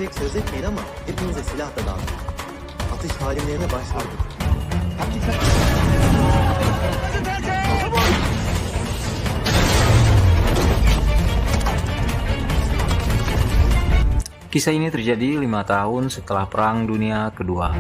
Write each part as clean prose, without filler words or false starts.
pek söz etmeyin ama hepinize silah da dağıtın. Atış talimlerine başladık. Kisah ini terjadi 5 tahun setelah Perang Dunia Kedua.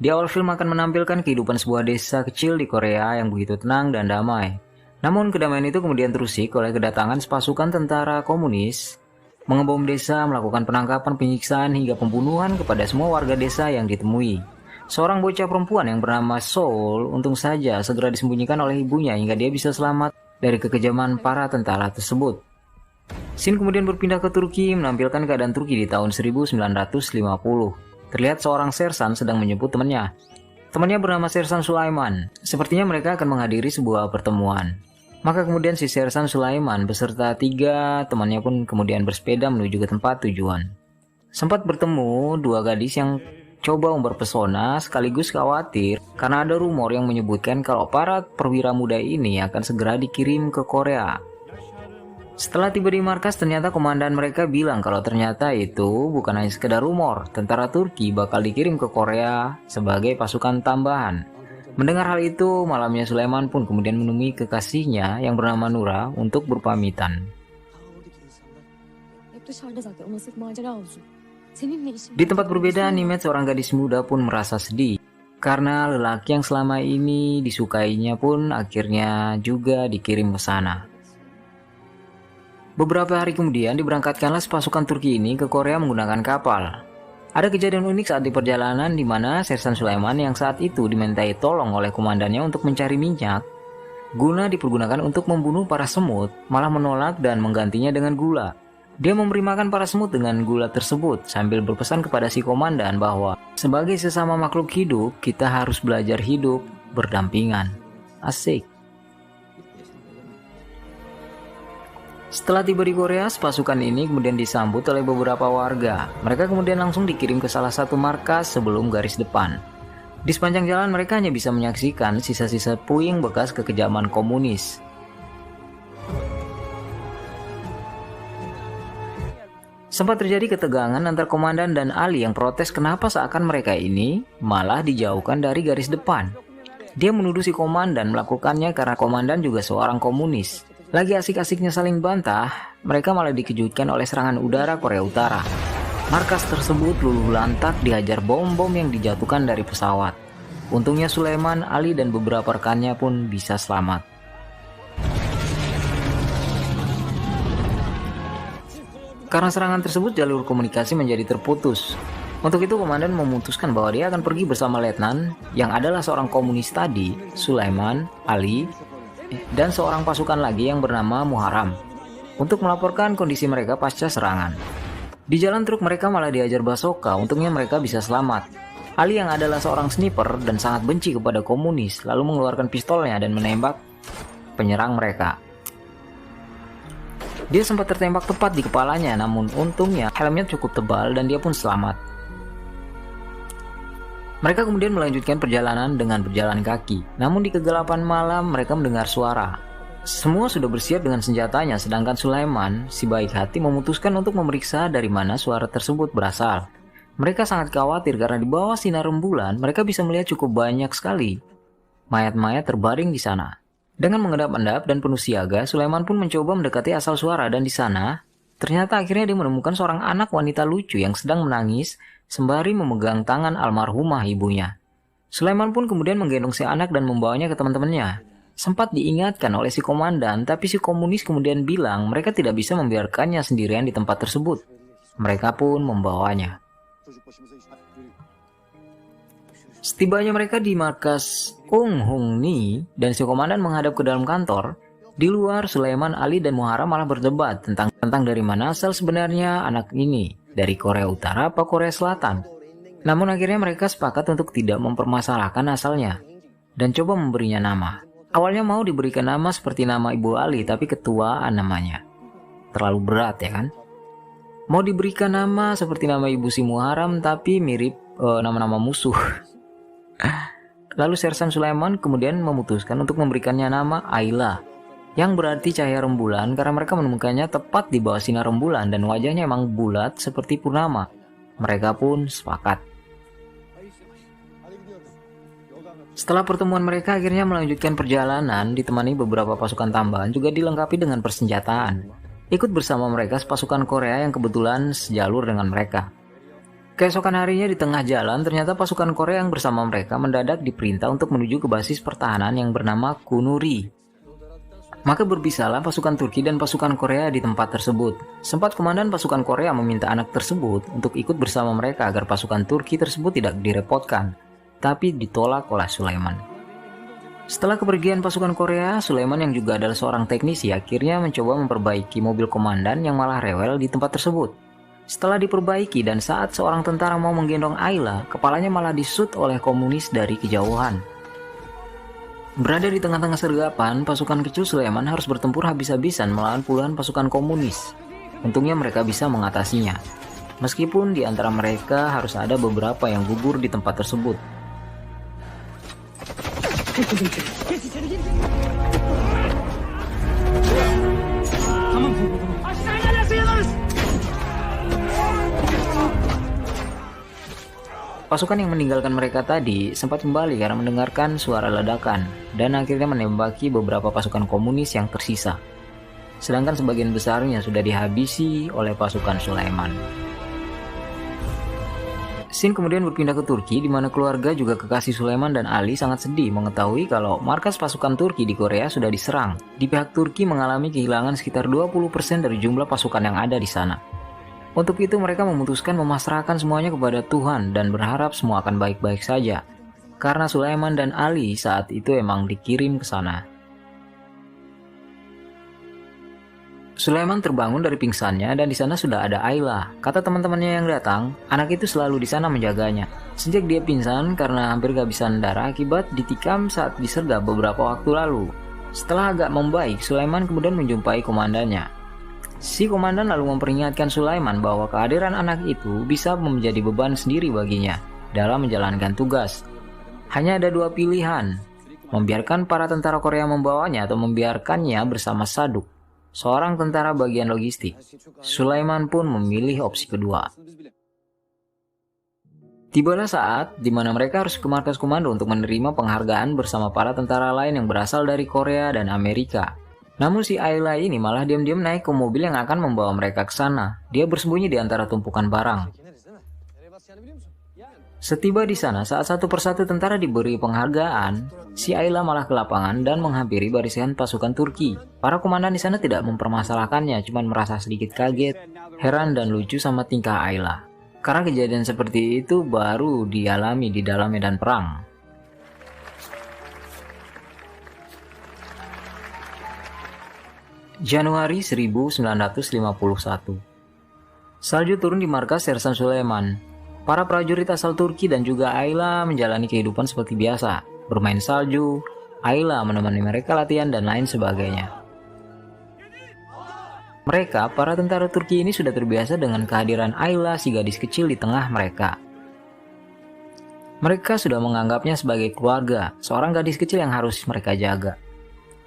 Di awal film akan menampilkan kehidupan sebuah desa kecil di Korea yang begitu tenang dan damai. Namun kedamaian itu kemudian terusik oleh kedatangan pasukan tentara komunis, mengebom desa, melakukan penangkapan, penyiksaan, hingga pembunuhan kepada semua warga desa yang ditemui. Seorang bocah perempuan yang bernama Seoul untung saja segera disembunyikan oleh ibunya hingga dia bisa selamat dari kekejaman para tentara tersebut. Scene kemudian berpindah ke Turki menampilkan keadaan Turki di tahun 1950. Terlihat seorang sersan sedang menjemput temannya. Temannya bernama Sersan Sulaiman. Sepertinya mereka akan menghadiri sebuah pertemuan. Maka kemudian si Sersan Sulaiman beserta 3 temannya pun kemudian bersepeda menuju ke tempat tujuan. Sempat bertemu 2 gadis yang coba memperpesona sekaligus khawatir karena ada rumor yang menyebutkan kalau para perwira muda ini akan segera dikirim ke Korea. Setelah tiba di markas, ternyata komandan mereka bilang kalau ternyata itu bukan hanya sekedar rumor. Tentara Turki bakal dikirim ke Korea sebagai pasukan tambahan. Mendengar hal itu, malamnya Sulaiman pun kemudian menemui kekasihnya yang bernama Nura untuk berpamitan. Di tempat berbeda, Nimet, seorang gadis muda, pun merasa sedih karena lelaki yang selama ini disukainya pun akhirnya juga dikirim ke sana. Beberapa hari kemudian diberangkatkanlah pasukan Turki ini ke Korea menggunakan kapal. Ada kejadian unik saat di perjalanan di mana Sersan Sulaiman yang saat itu dimintai tolong oleh komandannya untuk mencari minyak guna dipergunakan untuk membunuh para semut, malah menolak dan menggantinya dengan gula. Dia memberi makan para semut dengan gula tersebut sambil berpesan kepada si komandan bahwa sebagai sesama makhluk hidup kita harus belajar hidup berdampingan. Asik. Setelah tiba di Korea, pasukan ini kemudian disambut oleh beberapa warga. Mereka kemudian langsung dikirim ke salah satu markas sebelum garis depan. Di sepanjang jalan mereka hanya bisa menyaksikan sisa-sisa puing bekas kekejaman komunis. Sempat terjadi ketegangan antar komandan dan Ali yang protes kenapa seakan mereka ini malah dijauhkan dari garis depan. Dia menuduh si komandan melakukannya karena komandan juga seorang komunis. Lagi asik-asiknya saling bantah, mereka malah dikejutkan oleh serangan udara Korea Utara. Markas tersebut luluh lantak dihajar bom-bom yang dijatuhkan dari pesawat. Untungnya Sulaiman, Ali, dan beberapa rekannya pun bisa selamat. Karena serangan tersebut, jalur komunikasi menjadi terputus. Untuk itu, komandan memutuskan bahwa dia akan pergi bersama letnan yang adalah seorang komunis tadi, Sulaiman, Ali, dan seorang pasukan lagi yang bernama Muharram untuk melaporkan kondisi mereka pasca serangan. Di jalan truk mereka malah diajar basoka, untungnya mereka bisa selamat. Ali yang adalah seorang sniper dan sangat benci kepada komunis lalu mengeluarkan pistolnya dan menembak penyerang mereka. Dia sempat tertembak tepat di kepalanya, namun untungnya helmnya cukup tebal dan dia pun selamat. Mereka kemudian melanjutkan perjalanan dengan berjalan kaki. Namun di kegelapan malam mereka mendengar suara. Semua sudah bersiap dengan senjatanya, sedangkan Sulaiman, si baik hati, memutuskan untuk memeriksa dari mana suara tersebut berasal. Mereka sangat khawatir karena di bawah sinar rembulan mereka bisa melihat cukup banyak sekali mayat-mayat terbaring di sana. Dengan mengendap-endap dan penuh siaga, Sulaiman pun mencoba mendekati asal suara dan di sana ternyata akhirnya dia menemukan seorang anak wanita lucu yang sedang menangis sembari memegang tangan almarhumah ibunya. Sulaiman pun kemudian menggendong si anak dan membawanya ke teman-temannya. Sempat diingatkan oleh si komandan, tapi si komunis kemudian bilang mereka tidak bisa membiarkannya sendirian di tempat tersebut. Mereka pun membawanya. Setibanya mereka di markas Ung Hung Ni dan si komandan menghadap ke dalam kantor, di luar Sulaiman, Ali, dan Muharram malah berdebat tentang dari mana asal sebenarnya anak ini. Dari Korea Utara apa Korea Selatan? Namun akhirnya mereka sepakat untuk tidak mempermasalahkan asalnya dan coba memberinya nama. Awalnya mau diberikan nama seperti nama Ibu Ali, tapi ketuaan namanya. Terlalu berat ya kan? Mau diberikan nama seperti nama ibu si Muharram tapi mirip nama-nama musuh. Lalu Sersan Sulaiman kemudian memutuskan untuk memberikannya nama Ayla, yang berarti cahaya rembulan karena mereka menemukannya tepat di bawah sinar rembulan dan wajahnya emang bulat seperti purnama. Mereka pun sepakat. Setelah pertemuan mereka akhirnya melanjutkan perjalanan ditemani beberapa pasukan tambahan juga dilengkapi dengan persenjataan. Ikut bersama mereka pasukan Korea yang kebetulan sejalur dengan mereka. Keesokan harinya di tengah jalan ternyata pasukan Korea yang bersama mereka mendadak diperintah untuk menuju ke basis pertahanan yang bernama Kunuri. Maka berpisahlah pasukan Turki dan pasukan Korea di tempat tersebut. Sempat komandan pasukan Korea meminta anak tersebut untuk ikut bersama mereka agar pasukan Turki tersebut tidak direpotkan, tapi ditolak oleh Sulaiman. Setelah kepergian pasukan Korea, Sulaiman yang juga adalah seorang teknisi akhirnya mencoba memperbaiki mobil komandan yang malah rewel di tempat tersebut. Setelah diperbaiki dan saat seorang tentara mau menggendong Ayla, kepalanya malah disut oleh komunis dari kejauhan. Berada di tengah-tengah sergapan, pasukan kecil Sulaiman harus bertempur habis-habisan melawan puluhan pasukan komunis. Untungnya mereka bisa mengatasinya. Meskipun di antara mereka harus ada beberapa yang gugur di tempat tersebut. Pasukan yang meninggalkan mereka tadi sempat kembali karena mendengarkan suara ledakan dan akhirnya menembaki beberapa pasukan komunis yang tersisa. Sedangkan sebagian besarnya sudah dihabisi oleh pasukan Sulaiman. Scene kemudian berpindah ke Turki di mana keluarga juga kekasih Sulaiman dan Ali sangat sedih mengetahui kalau markas pasukan Turki di Korea sudah diserang. Di pihak Turki mengalami kehilangan sekitar 20% dari jumlah pasukan yang ada di sana. Untuk itu mereka memutuskan memasrahkan semuanya kepada Tuhan dan berharap semua akan baik-baik saja. Karena Sulaiman dan Ali saat itu emang dikirim ke sana. Sulaiman terbangun dari pingsannya dan di sana sudah ada Ayla. Kata teman-temannya yang datang, anak itu selalu di sana menjaganya. Sejak dia pingsan karena hampir kehabisan darah akibat ditikam saat disergap beberapa waktu lalu. Setelah agak membaik, Sulaiman kemudian menjumpai komandannya. Si komandan lalu memperingatkan Sulaiman bahwa kehadiran anak itu bisa menjadi beban sendiri baginya dalam menjalankan tugas. Hanya ada dua pilihan, membiarkan para tentara Korea membawanya atau membiarkannya bersama Saduk, seorang tentara bagian logistik. Sulaiman pun memilih opsi kedua. Tibalah saat di mana mereka harus ke markas komando untuk menerima penghargaan bersama para tentara lain yang berasal dari Korea dan Amerika. Namun si Ayla ini malah diam-diam naik ke mobil yang akan membawa mereka ke sana. Dia bersembunyi di antara tumpukan barang. Setiba di sana, saat satu persatu tentara diberi penghargaan, si Ayla malah ke lapangan dan menghampiri barisan pasukan Turki. Para komandan di sana tidak mempermasalahkannya, cuma merasa sedikit kaget, heran dan lucu sama tingkah Ayla. Karena kejadian seperti itu baru dialami di dalam medan perang. Januari 1951. Salju turun di markas Sersan Sulaiman. Para prajurit asal Turki dan juga Ayla menjalani kehidupan seperti biasa, bermain salju, Ayla menemani mereka latihan dan lain sebagainya. Mereka, para tentara Turki ini sudah terbiasa dengan kehadiran Ayla si gadis kecil di tengah mereka. Mereka sudah menganggapnya sebagai keluarga, seorang gadis kecil yang harus mereka jaga.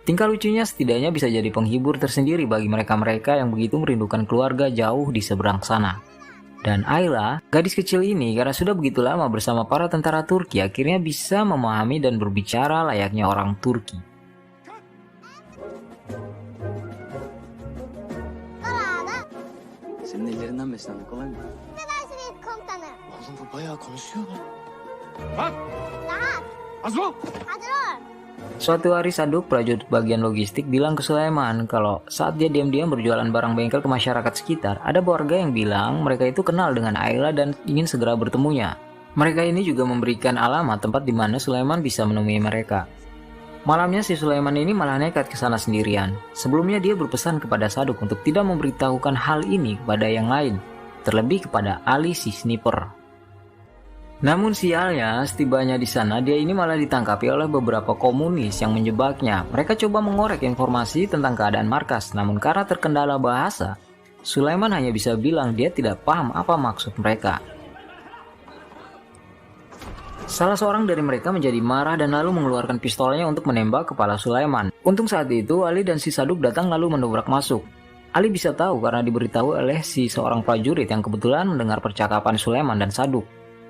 Tingkah lucunya setidaknya bisa jadi penghibur tersendiri bagi mereka-mereka yang begitu merindukan keluarga jauh di seberang sana. Dan Ayla, gadis kecil ini karena sudah begitu lama bersama para tentara Turki akhirnya bisa memahami dan berbicara layaknya orang Turki. Senin ellerinden beslenmek kolay mı? Affedersiniz komutanım. Oğlum bu bayağı konuşuyor lan. Rahat. Hazır ol. Suatu hari Saduk, prajurit bagian logistik, bilang ke Sulaiman kalau saat dia diam-diam berjualan barang bengkel ke masyarakat sekitar, ada warga yang bilang mereka itu kenal dengan Ayla dan ingin segera bertemunya. Mereka ini juga memberikan alamat tempat di mana Sulaiman bisa menemui mereka. Malamnya si Sulaiman ini malah nekat ke sana sendirian. Sebelumnya dia berpesan kepada Saduk untuk tidak memberitahukan hal ini kepada yang lain, terlebih kepada Ali si sniper. Namun sialnya, setibanya di sana dia ini malah ditangkapi oleh beberapa komunis yang menjebaknya. Mereka coba mengorek informasi tentang keadaan markas, namun karena terkendala bahasa, Sulaiman hanya bisa bilang dia tidak paham apa maksud mereka. Salah seorang dari mereka menjadi marah dan lalu mengeluarkan pistolnya untuk menembak kepala Sulaiman. Untung saat itu Ali dan si Saduk datang lalu mendobrak masuk. Ali bisa tahu karena diberitahu oleh si seorang prajurit yang kebetulan mendengar percakapan Sulaiman dan Saduk.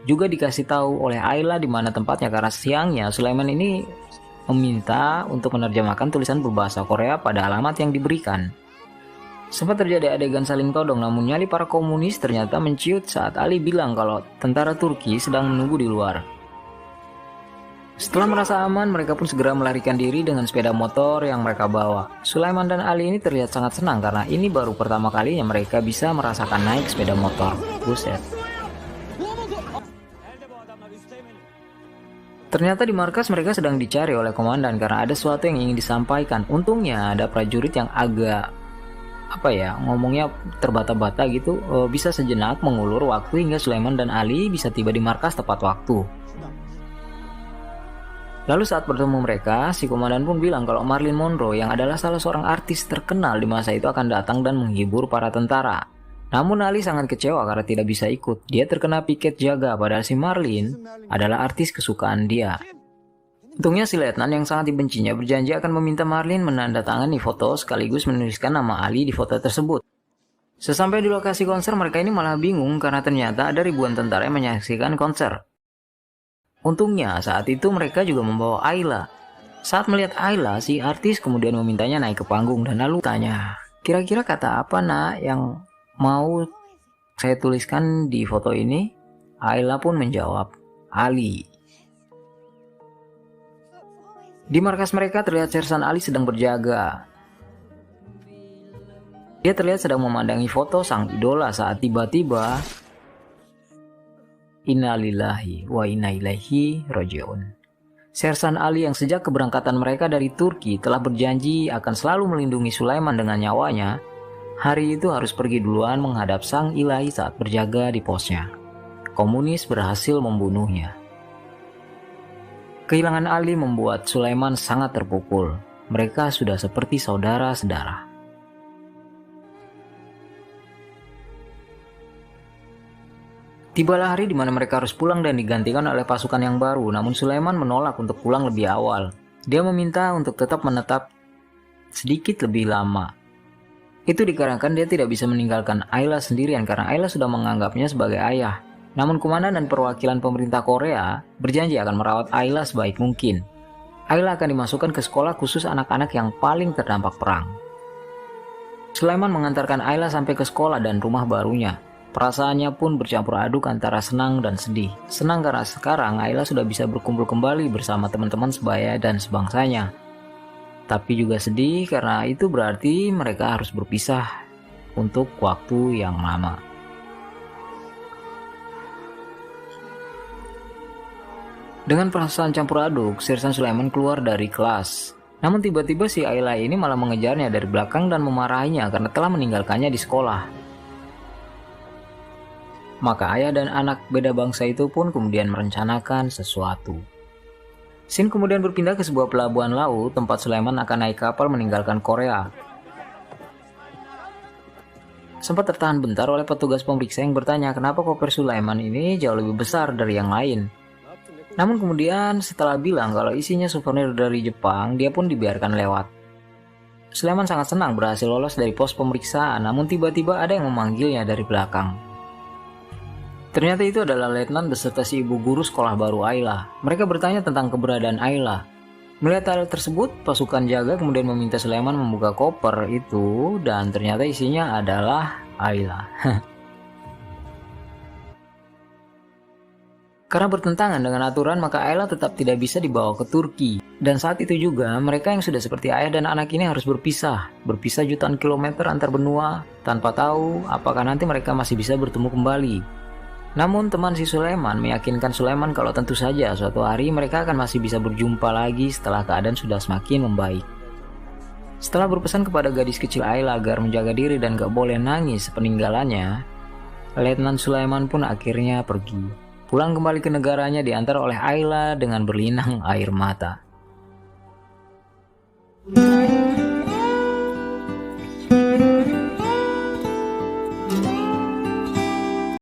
Juga dikasih tahu oleh Ayla di mana tempatnya karena siangnya Sulaiman ini meminta untuk menerjemahkan tulisan berbahasa Korea pada alamat yang diberikan. Sempat terjadi adegan saling todong, namun nyali para komunis ternyata menciut saat Ali bilang kalau tentara Turki sedang menunggu di luar. Setelah merasa aman, mereka pun segera melarikan diri dengan sepeda motor yang mereka bawa. Sulaiman dan Ali ini terlihat sangat senang karena ini baru pertama kalinya mereka bisa merasakan naik sepeda motor. Buset. Ternyata di markas mereka sedang dicari oleh komandan karena ada sesuatu yang ingin disampaikan. Untungnya ada prajurit yang agak ngomongnya terbata-bata gitu, bisa sejenak mengulur waktu hingga Sulaiman dan Ali bisa tiba di markas tepat waktu. Lalu saat bertemu mereka, si komandan pun bilang kalau Marilyn Monroe yang adalah salah seorang artis terkenal di masa itu akan datang dan menghibur para tentara. Namun Ali sangat kecewa karena tidak bisa ikut. Dia terkena piket jaga padahal si Marilyn adalah artis kesukaan dia. Untungnya si letnan yang sangat dibencinya berjanji akan meminta Marilyn menandatangani foto sekaligus menuliskan nama Ali di foto tersebut. Sesampai di lokasi konser mereka ini malah bingung karena ternyata ada ribuan tentara yang menyaksikan konser. Untungnya saat itu mereka juga membawa Ayla. Saat melihat Ayla, si artis kemudian memintanya naik ke panggung dan lalu tanya, kira-kira kata apa nak yang mau saya tuliskan di foto ini? Ayla pun menjawab, Ali. Di markas mereka terlihat Sersan Ali sedang berjaga. Dia terlihat sedang memandangi foto sang idola saat tiba-tiba Innalillahi wa inna ilaihi raji'un. Sersan Ali yang sejak keberangkatan mereka dari Turki telah berjanji akan selalu melindungi Sulaiman dengan nyawanya, hari itu harus pergi duluan menghadap sang ilahi saat berjaga di posnya. Komunis berhasil membunuhnya. Kehilangan Ali membuat Sulaiman sangat terpukul. Mereka sudah seperti saudara-saudara. Tibalah hari di mana mereka harus pulang dan digantikan oleh pasukan yang baru, namun Sulaiman menolak untuk pulang lebih awal. Dia meminta untuk tetap menetap sedikit lebih lama. Itu dikarenakan dia tidak bisa meninggalkan Ayla sendirian karena Ayla sudah menganggapnya sebagai ayah. Namun komandan dan perwakilan pemerintah Korea berjanji akan merawat Ayla sebaik mungkin. Ayla akan dimasukkan ke sekolah khusus anak-anak yang paling terdampak perang. Sulaiman mengantarkan Ayla sampai ke sekolah dan rumah barunya. Perasaannya pun bercampur aduk antara senang dan sedih. Senang karena sekarang Ayla sudah bisa berkumpul kembali bersama teman-teman sebaya dan sebangsanya. Tapi juga sedih karena itu berarti mereka harus berpisah untuk waktu yang lama. Dengan perasaan campur aduk, Sersan Sulaiman keluar dari kelas. Namun tiba-tiba si Ayla ini malah mengejarnya dari belakang dan memarahinya karena telah meninggalkannya di sekolah. Maka ayah dan anak beda bangsa itu pun kemudian merencanakan sesuatu. Scene kemudian berpindah ke sebuah pelabuhan laut tempat Sulaiman akan naik kapal meninggalkan Korea. Sempat tertahan bentar oleh petugas pemeriksa yang bertanya kenapa koper Sulaiman ini jauh lebih besar dari yang lain. Namun kemudian setelah bilang kalau isinya souvenir dari Jepang, dia pun dibiarkan lewat. Sulaiman sangat senang berhasil lolos dari pos pemeriksaan, namun tiba-tiba ada yang memanggilnya dari belakang. Ternyata itu adalah letnan beserta si ibu guru sekolah baru Ayla. Mereka bertanya tentang keberadaan Ayla. Melihat hal tersebut, pasukan jaga kemudian meminta Sulaiman membuka koper itu dan ternyata isinya adalah Ayla. Karena bertentangan dengan aturan, maka Ayla tetap tidak bisa dibawa ke Turki. Dan saat itu juga, mereka yang sudah seperti ayah dan anak ini harus berpisah. Berpisah jutaan kilometer antar benua, tanpa tahu apakah nanti mereka masih bisa bertemu kembali. Namun teman si Sulaiman meyakinkan Sulaiman kalau tentu saja suatu hari mereka akan masih bisa berjumpa lagi setelah keadaan sudah semakin membaik. Setelah berpesan kepada gadis kecil Ayla agar menjaga diri dan gak boleh nangis peninggalannya, Letnan Sulaiman pun akhirnya pergi. Pulang kembali ke negaranya diantar oleh Ayla dengan berlinang air mata.